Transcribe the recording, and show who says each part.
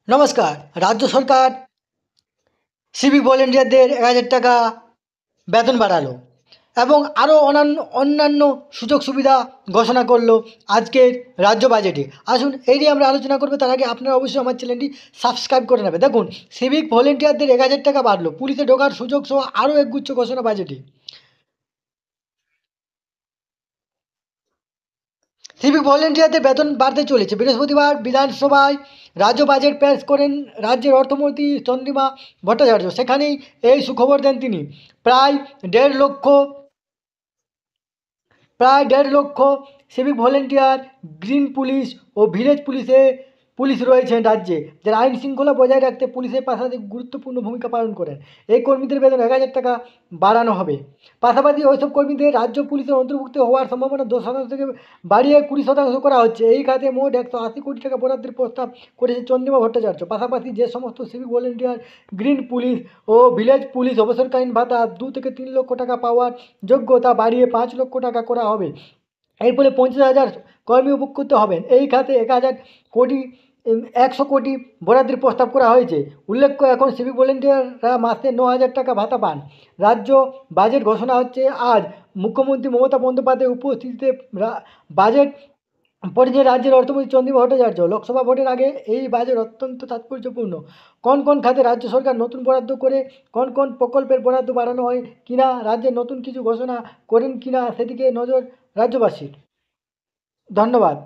Speaker 1: নমস্কার। রাজ্য সরকার সিভিক ভলেন্টিয়ারদের ১,০০০ টাকা বেতন বাড়ালো এবং আরও অন্যান্য সুযোগ সুবিধা ঘোষণা করলো আজকের রাজ্য বাজেটে। আসুন এই নিয়ে আমরা আলোচনা করবো। তার আগে আপনারা অবশ্যই আমার চ্যানেলটি সাবস্ক্রাইব করে নেবেন। দেখুন, সিভিক ভলেন্টিয়ারদের ১,০০০ টাকা বাড়লো, পুলিশে ঢোকার সুযোগ সহ আরও একগুচ্ছ ঘোষণা বাজেটে। সিভিক ভলেন্টিয়ারদের বেতন বাড়তে চলেছে। বৃহস্পতিবার বিধানসভায় রাজ্য বাজেট পেশ করেন রাজ্যের অর্থমন্ত্রী চন্দ্রিমা ভট্টাচার্য। সেখানেই এই সুখবর দেন তিনি। প্রায় দেড় লক্ষ প্রায় ১.৫ লক্ষ সিভিক ভলেন্টিয়ার, গ্রিন পুলিশ ও ভিলেজ পুলিশ রয়েছেন রাজ্যে, যারা আইন শৃঙ্খলা বজায় রাখতে পুলিশের পাশাপাশি গুরুত্বপূর্ণ ভূমিকা পালন করেন। এই কর্মীদের বেতন ১,০০০ টাকা বাড়ানো হবে। পাশাপাশি ওইসব কর্মীদের রাজ্য পুলিশের অন্তর্ভুক্ত হওয়ার সম্ভাবনা ১০% থেকে বাড়িয়ে ২০% করা হচ্ছে। এই খাতে মোট ১৮০ কোটি টাকা বরাদ্দের প্রস্তাব করেছে চন্দ্রিমা ভট্টাচার্য। পাশাপাশি যে সমস্ত সিভিক ভলেন্টিয়ার, গ্রিন পুলিশ ও ভিলেজ পুলিশ অবসরকালীন ভাতা ২ থেকে ৩ লক্ষ টাকা পাওয়ার যোগ্য, তা বাড়িয়ে ৫ লক্ষ টাকা করা হবে। এর ফলে ৫০,০০০ কর্মী উপকৃত হবেন। এই খাতে ১০০ কোটি বরাদ্দের প্রস্তাব করা হয়েছে। উল্লেখ্য, এখন সিভিক ভলেন্টিয়াররা মাসে ৯,০০০ টাকা ভাতা পান। রাজ্য বাজেট ঘোষণা হচ্ছে আজ। মুখ্যমন্ত্রী মমতা বন্দ্যোপাধ্যায়ের উপস্থিতিতে বাজেট পড়েছে রাজ্যের অর্থমন্ত্রী চন্দ্রিমা ভট্টাচার্য। লোকসভা ভোটের আগে এই বাজেট অত্যন্ত তাৎপর্যপূর্ণ। কোন কোন খাতে রাজ্য সরকার নতুন বরাদ্দ করে, কোন কোন প্রকল্পের বরাদ্দ বাড়ানো হয় কিনা, রাজ্যে নতুন কিছু ঘোষণা করেন কিনা, সেদিকে নজর রাজ্যবাসীর। ধন্যবাদ।